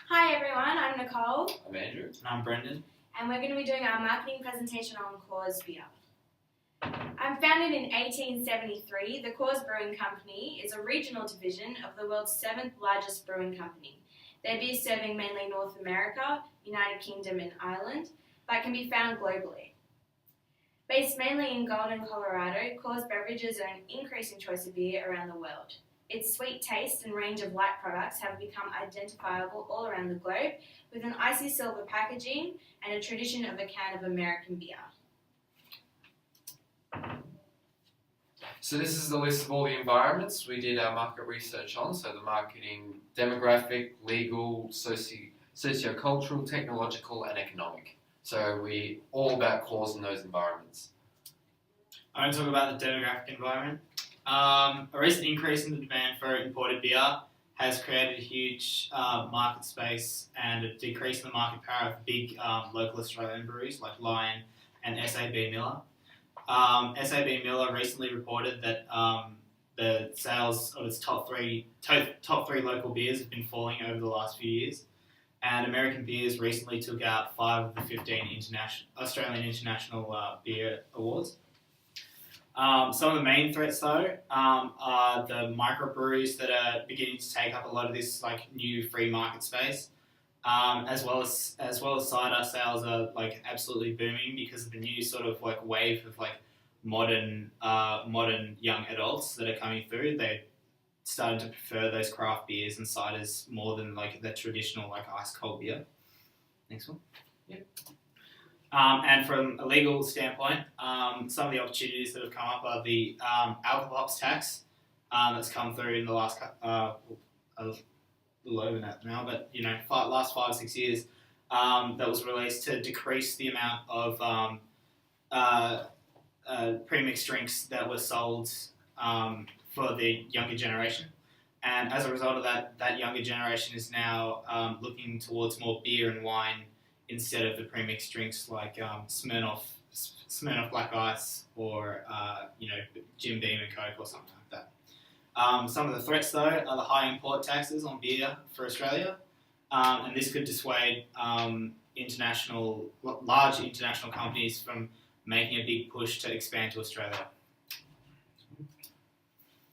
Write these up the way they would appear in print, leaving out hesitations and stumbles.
Hi everyone, I'm Nicole, I'm Andrew. And I'm Brendan. and we're going to be doing our marketing presentation on Coors Beer. Founded in 1873, the Coors Brewing Company is a regional division of the world's 7th largest brewing company. Their beer serving mainly North America, United Kingdom and Ireland, but can be found globally. Based mainly in Golden, Colorado, Coors beverages are an increasing choice of beer around the world. Its sweet taste and range of light products have become identifiable all around the globe, with an icy silver packaging and a tradition of a can of American beer. So this is the list of all the environments we did our market research on. So the marketing, demographic, legal, socio-cultural, technological and economic. So we all about cause in those environments. I'm going to talk about the demographic environment. A recent increase in the demand for imported beer has created a huge market space and a decrease in the market power of big local Australian breweries like Lion and SAB Miller. SAB Miller recently reported that the sales of its top three local beers have been falling over the last few years, and American Beers recently took out 5 of the 15 Australian International Beer Awards. Some of the main threats, though, are the microbreweries that are beginning to take up a lot of this new free market space, as well as cider sales are absolutely booming because of the new sort of wave of modern young adults that are coming through. They're starting to prefer those craft beers and ciders more than the traditional ice cold beer. Next one. Yep. And from a legal standpoint, some of the opportunities that have come up are the alcohol hops tax that's come through in the last a little over that now, but last 5 or 6 years that was released to decrease the amount of pre-mixed drinks that were sold for the younger generation. And as a result of that younger generation is now looking towards more beer and wine instead of the pre-mixed drinks like Smirnoff Black Ice or Jim Beam and Coke or something like that. Some of the threats, though, are the high import taxes on beer for Australia, and this could dissuade large international companies from making a big push to expand to Australia.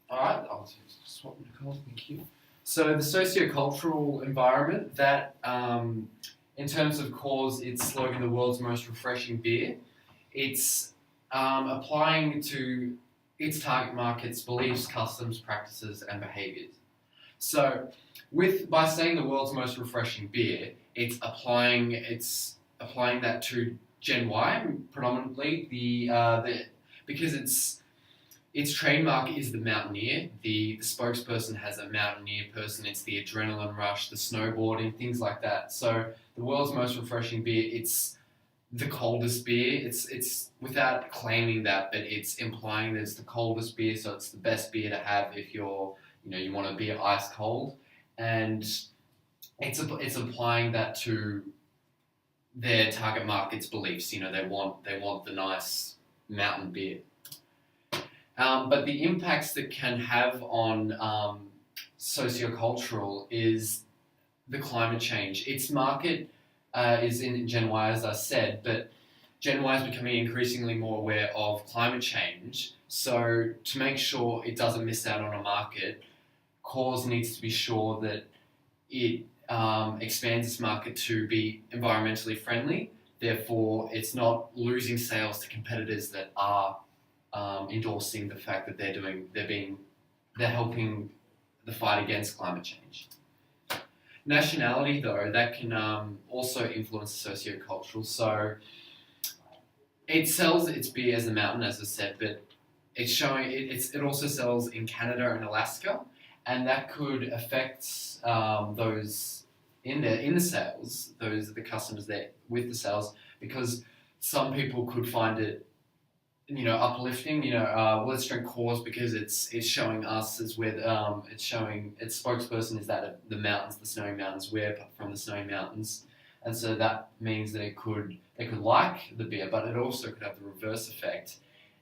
All right, I'll swap Nicole. Thank you. So the socio-cultural environment that. In terms of cause, its slogan, the world's most refreshing beer, it's applying to its target market's beliefs, customs, practices, and behaviours. So, by saying the world's most refreshing beer, it's applying that to Gen Y predominantly. Because its trademark is the mountaineer. The spokesperson has a mountaineer person. It's the adrenaline rush, the snowboarding, things like that. So the world's most refreshing beer, it's the coldest beer. It's without claiming that, but it's implying that it's the coldest beer, so it's the best beer to have if you want a beer ice cold. And it's applying that to their target market's beliefs. They want the nice mountain beer. But the impacts that can have on sociocultural is the climate change. Its market is in Gen Y, as I said, but Gen Y is becoming increasingly more aware of climate change. So to make sure it doesn't miss out on a market, Coors needs to be sure that it expands its market to be environmentally friendly. Therefore, it's not losing sales to competitors that are endorsing the fact that they're helping the fight against climate change. Nationality, though, that can also influence socio-cultural. So it sells its beer as a mountain, as I said, but it's showing it also sells in Canada and Alaska, and that could affect those in the sales, the customers there with the sales, because some people could find it uplifting. Let's drink Coors because it's showing us as where it's showing its spokesperson is that the mountains, the snowy mountains, we're from the snowy mountains, and so that means that they could like the beer, but it also could have the reverse effect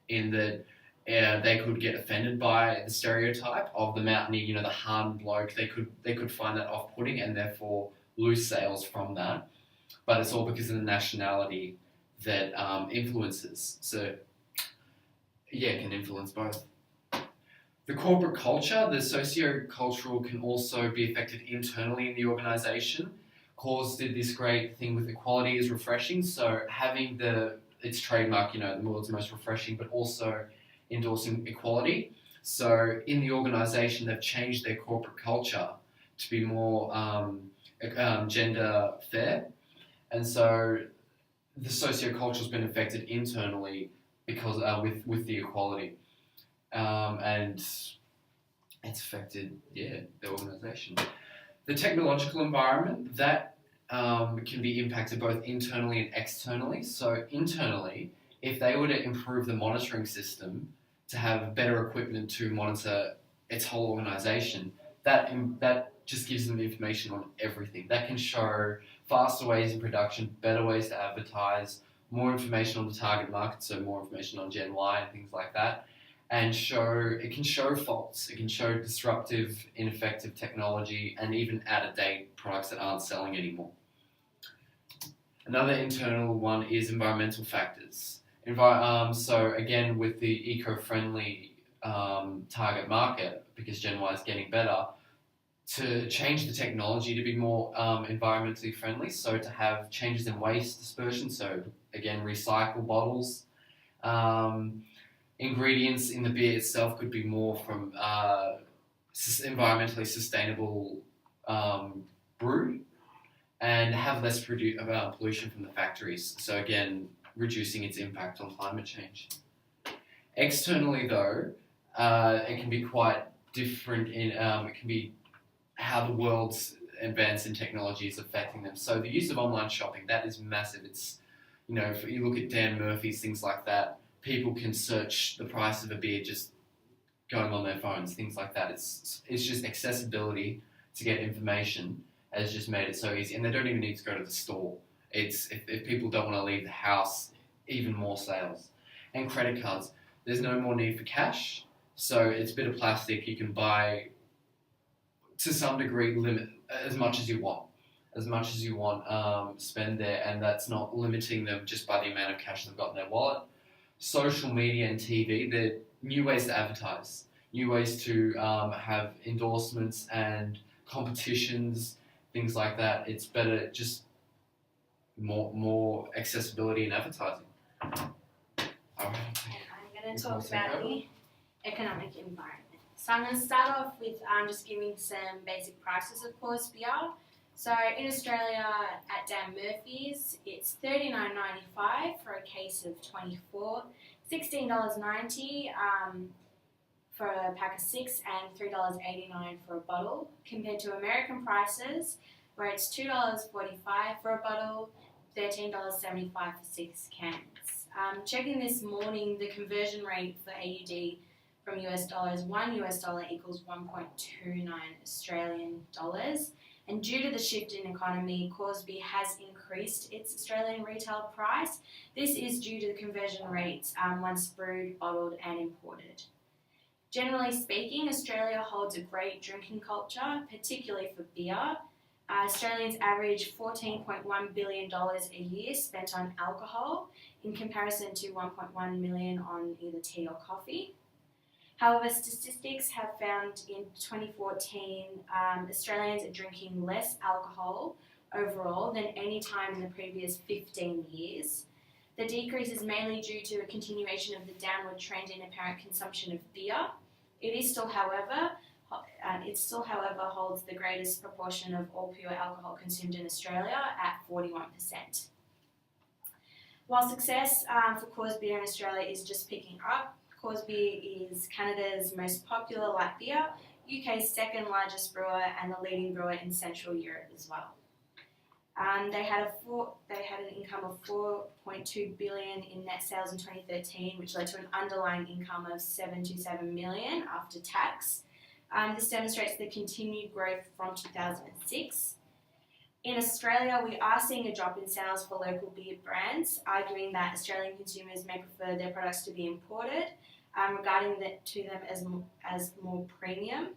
in that they could get offended by the stereotype of the mountaineer, the hardened bloke. They could find that off-putting and therefore lose sales from that, but it's all because of the nationality that influences. So, yeah, it can influence both. The corporate culture, the socio-cultural, can also be affected internally in the organisation. Coors did this great thing with equality is refreshing, so having its trademark, the world's most refreshing, but also endorsing equality. So in the organisation, they've changed their corporate culture to be more gender fair, and so the socioculture has been affected internally because with the equality, and it's affected the organisation. The technological environment that can be impacted both internally and externally. So internally, if they were to improve the monitoring system to have better equipment to monitor its whole organisation, that just gives them information on everything. That can show faster ways in production, better ways to advertise, more information on the target market, so more information on Gen Y and things like that. And it can show faults, it can show disruptive, ineffective technology, and even out-of-date products that aren't selling anymore. Another internal one is environmental factors. So again, with the eco-friendly target market, because Gen Y is getting better, to change the technology to be more environmentally friendly, so to have changes in waste dispersion, so again, recycle bottles. Ingredients in the beer itself could be more from environmentally sustainable brew, and have less pollution from the factories. So again, reducing its impact on climate change. Externally though, it can be quite different it can be how the world's advance in technology is affecting them. So the use of online shopping, that is massive. It's, if you look at Dan Murphy's, things like that, people can search the price of a beer just going on their phones, things like that. It's just accessibility to get information has just made it so easy, and they don't even need to go to the store. It's if people don't want to leave the house, even more sales. And credit cards, there's no more need for cash, so it's a bit of plastic. You can buy, to some degree, limit as much as you want. Spend there, and that's not limiting them just by the amount of cash they've got in their wallet. Social media and TV, they're new ways to advertise, new ways to have endorsements and competitions, things like that. It's better, just more accessibility in advertising. All right. And I'm going to talk about the economic environment. So I'm going to start off with just giving some basic prices of Coors beer. So in Australia at Dan Murphy's, it's $39.95 for a case of 24, $16.90 for a pack of 6, and $3.89 for a bottle, compared to American prices where it's $2.45 for a bottle, $13.75 for 6 cans. Checking this morning, the conversion rate for AUD from US dollars, $1 equals 1.29 Australian dollars. And due to the shift in economy, Coors Beer has increased its Australian retail price. This is due to the conversion rates once brewed, bottled and imported. Generally speaking, Australia holds a great drinking culture, particularly for beer. Australians average $14.1 billion a year spent on alcohol, in comparison to $1.1 million on either tea or coffee. However, statistics have found in 2014 Australians are drinking less alcohol overall than any time in the previous 15 years. The decrease is mainly due to a continuation of the downward trend in apparent consumption of beer. It still, however, holds the greatest proportion of all pure alcohol consumed in Australia at 41%. While success for Coors Beer in Australia is just picking up, Coors Beer is Canada's most popular light beer, UK's second largest brewer, and the leading brewer in Central Europe as well. They had an income of $4.2 billion in net sales in 2013, which led to an underlying income of $727 million after tax. This demonstrates the continued growth from 2006. In Australia, we are seeing a drop in sales for local beer brands, arguing that Australian consumers may prefer their products to be imported, regarding them as more premium.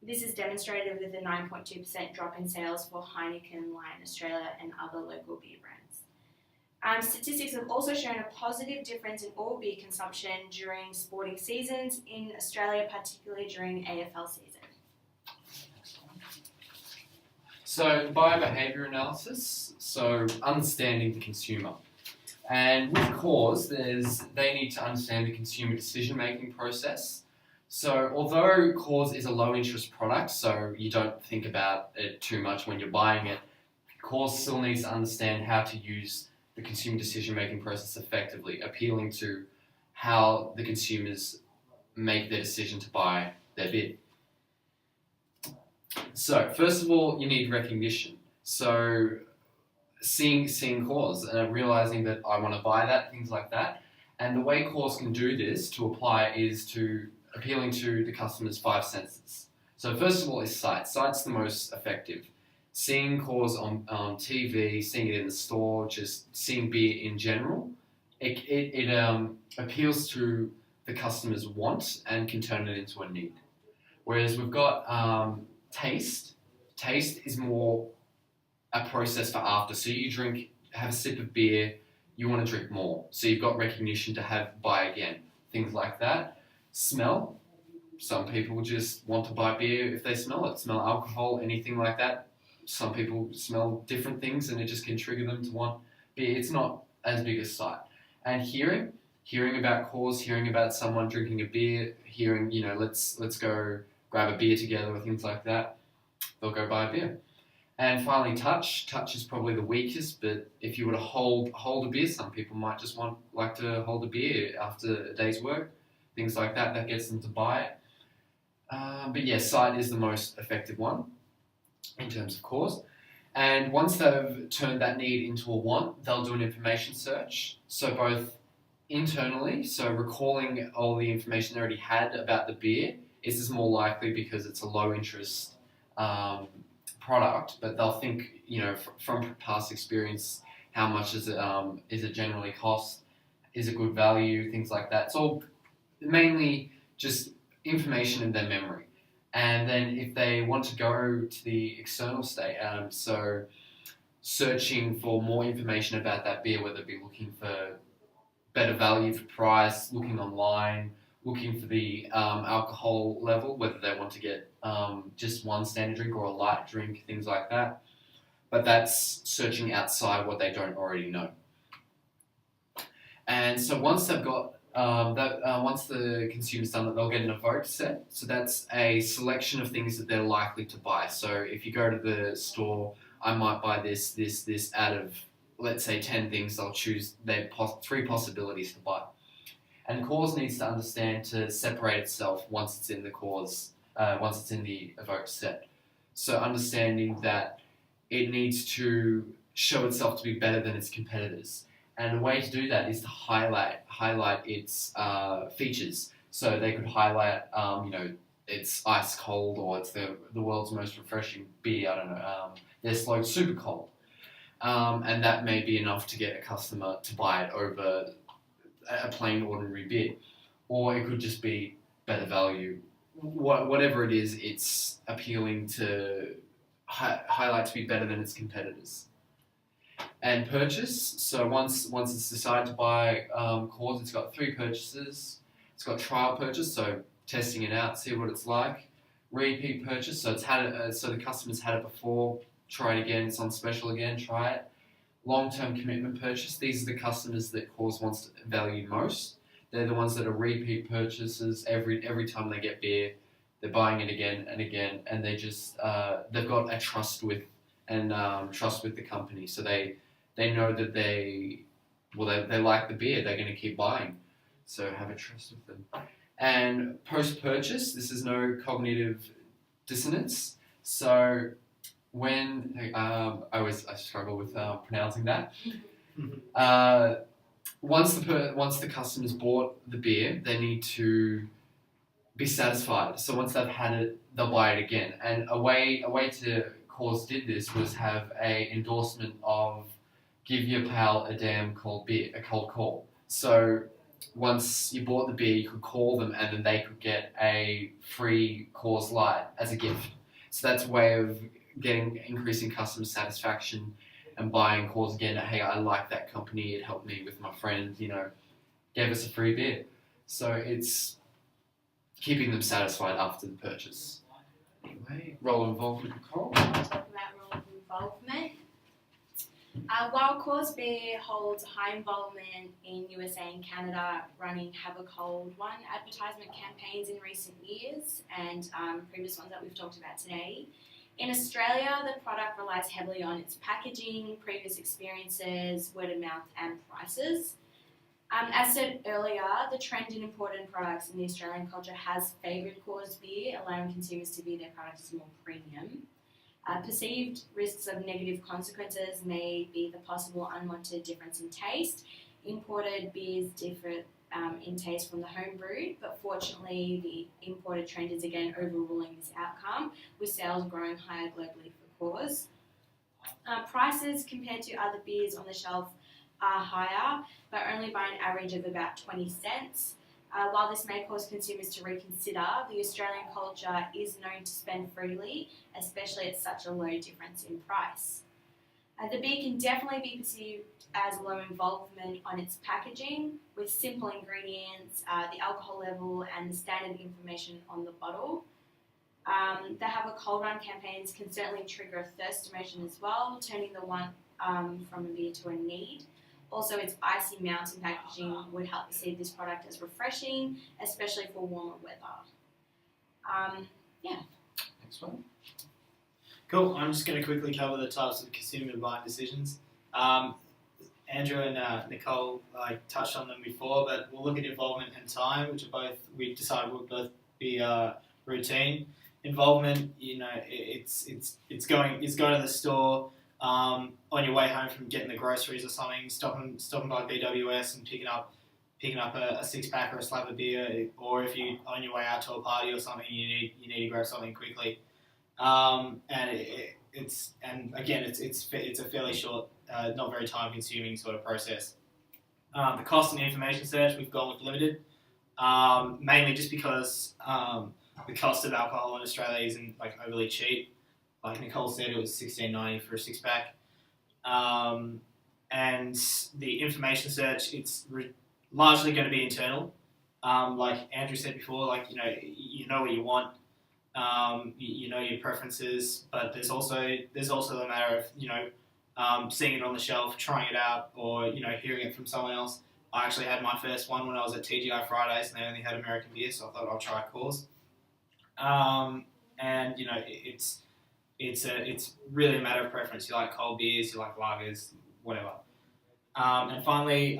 This is demonstrated with a 9.2% drop in sales for Heineken, Lion Australia, and other local beer brands. Statistics have also shown a positive difference in all beer consumption during sporting seasons in Australia, particularly during AFL season. So biobehavior analysis, so understanding the consumer. And with cause, they need to understand the consumer decision-making process. So although cause is a low-interest product, so you don't think about it too much when you're buying it, cause still needs to understand how to use the consumer decision-making process effectively, appealing to how the consumers make their decision to buy their beer. So first of all, you need recognition. So seeing cause and realizing that I want to buy that, things like that. And the way cause can do this to apply is to appealing to the customer's 5 senses. So first of all is sight. Sight's the most effective. Seeing cause on TV, seeing it in the store, just seeing beer in general, it appeals to the customer's want and can turn it into a need. Whereas we've got taste. Taste is more a process for after. So you have a sip of beer, you want to drink more. So you've got recognition to buy again, things like that. Smell. Some people just want to buy beer if they smell it. Smell alcohol, anything like that. Some people smell different things and it just can trigger them to want beer. It's not as big as sight. And hearing about cause, hearing about someone drinking a beer, hearing, let's go grab a beer together or things like that, they'll go buy a beer. And finally, touch. Touch is probably the weakest, but if you were to hold a beer, some people might just like to hold a beer after a day's work, things like that. That gets them to buy it. But yeah, sight is the most effective one in terms of cause. And once they've turned that need into a want, they'll do an information search. So both internally, so recalling all the information they already had about the beer, is this more likely because it's a low interest product, but they'll think, from past experience, how much is it generally cost, is it good value, things like that. It's all mainly just information in their memory. And then if they want to go to the external state, so searching for more information about that beer, whether it be looking for better value for price, looking online, looking for the alcohol level, whether they want to get just one standard drink or a light drink, things like that. But that's searching outside what they don't already know. And so once they've got once the consumer's done that, they'll get an evoked set. So that's a selection of things that they're likely to buy. So if you go to the store, I might buy this out of, let's say, 10 things. They'll choose their 3 possibilities to buy. And cause needs to understand to separate itself once it's in the cause, once it's in the evoked set. So understanding that it needs to show itself to be better than its competitors. And the way to do that is to highlight its features. So they could highlight, it's ice cold, or it's the world's most refreshing beer. I don't know. Their slogan, super cold, and that may be enough to get a customer to buy it over a plain ordinary beer. Or it could just be better value. Whatever it is, it's appealing to highlight to be better than its competitors. And purchase, so once it's decided to buy cause, it's got 3 purchases. It's got trial purchase, so testing it out, see what it's like. Repeat purchase, so it's had it, so the customer's had it before, try it again, it's on special again, try it. Long-term commitment purchase, these are the customers that cause wants to value most. They're the ones that are repeat purchases. Every time they get beer, they're buying it again and again, and they just they've got a trust with the company, so they know that they like the beer, they're going to keep buying, so have a trust with them. And post-purchase, this is no cognitive dissonance. So when I struggle with pronouncing that. Once the customers bought the beer, they need to be satisfied. So once they've had it, they'll buy it again. And a way to cause did this was have a endorsement of give your pal a damn cold beer, a cold call. So once you bought the beer, you could call them and then they could get a free Coors Light as a gift. So that's a way of increasing customer satisfaction and buying Coors again. Hey, I like that company. It helped me with my friend. Gave us a free beer. So it's keeping them satisfied after the purchase. Anyway, role involvement, Nicole. Talk about role of involvement. While Coors Beer holds high involvement in USA and Canada, running Have a Cold One advertisement campaigns in recent years and previous ones that we've talked about today, in Australia, the product relies heavily on its packaging, previous experiences, word of mouth, and prices. As said earlier, the trend in imported products in the Australian culture has favoured Coors Beer, allowing consumers to view their product as more premium. Perceived risks of negative consequences may be the possible unwanted difference in taste. Imported beers differ in taste from the home brewed, but fortunately the imported trend is again overruling this outcome, with sales growing higher globally for Coors. Prices compared to other beers on the shelf are higher, but only by an average of about 20 cents. While this may cause consumers to reconsider, the Australian culture is known to spend freely, especially at such a low difference in price. The beer can definitely be perceived as low involvement on its packaging, with simple ingredients, the alcohol level, and the standard information on the bottle. The Have a Cold Run campaigns can certainly trigger a thirst emotion as well, turning the want from a beer to a need. Also, its icy mountain packaging would help perceive this product as refreshing, especially for warmer weather. Next one. Cool. I'm just going to quickly cover the types of consumer buying decisions. Andrew and Nicole touched on them before, but we'll look at involvement and time, which we decided will both be routine. Involvement, it's going to the store. On your way home from getting the groceries or something, stopping by BWS and picking up a 6-pack or a slab of beer, or if you on your way out to a party or something, you need to grab something quickly. It's a fairly short, not very time consuming sort of process. The cost and information search, we've gone with limited, mainly just because the cost of alcohol in Australia isn't overly cheap. Like Nicole said, it was $16.90 for a 6-pack. And the information search, it's largely going to be internal. Like Andrew said before, you know what you want, you know your preferences, but there's also the matter of seeing it on the shelf, trying it out, or hearing it from someone else. I actually had my first one when I was at TGI Fridays, and they only had American beer, so I thought I'll try Coors. It's really a matter of preference. You like cold beers, you like lagers, whatever. And finally,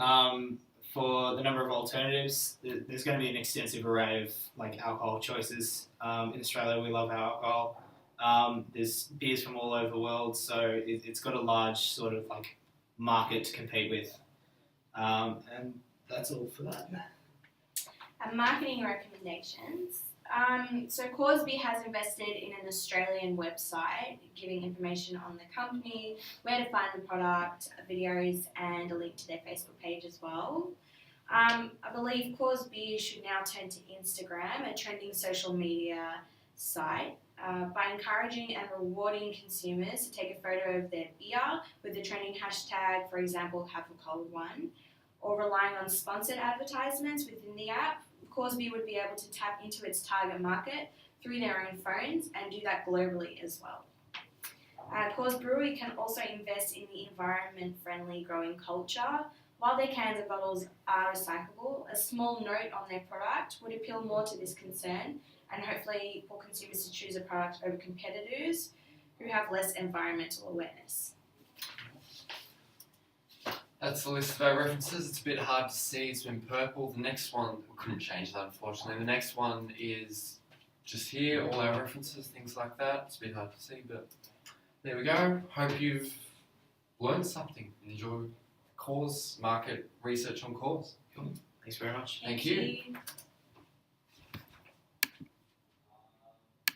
for the number of alternatives, there's going to be an extensive array of alcohol choices. In Australia, we love our alcohol. There's beers from all over the world, so it's got a large sort of market to compete with. And that's all for that. Marketing recommendations. So Coors Beer has invested in an Australian website giving information on the company, where to find the product, videos, and a link to their Facebook page as well. I believe Coors Beer should now turn to Instagram, a trending social media site, by encouraging and rewarding consumers to take a photo of their beer with the trending hashtag, for example, Have a Cold One, or relying on sponsored advertisements within the app. Coors Beer would be able to tap into its target market through their own phones and do that globally as well. Coors Brewery can also invest in the environment-friendly growing culture. While their cans and bottles are recyclable, a small note on their product would appeal more to this concern and hopefully for consumers to choose a product over competitors who have less environmental awareness. That's the list of our references. It's a bit hard to see. It's been purple. The next one, we couldn't change that unfortunately. The next one is just here, all our references, things like that. It's a bit hard to see, but there we go. Hope you've learned something. Enjoy Coors, market research on Coors. Thanks very much. Thank you.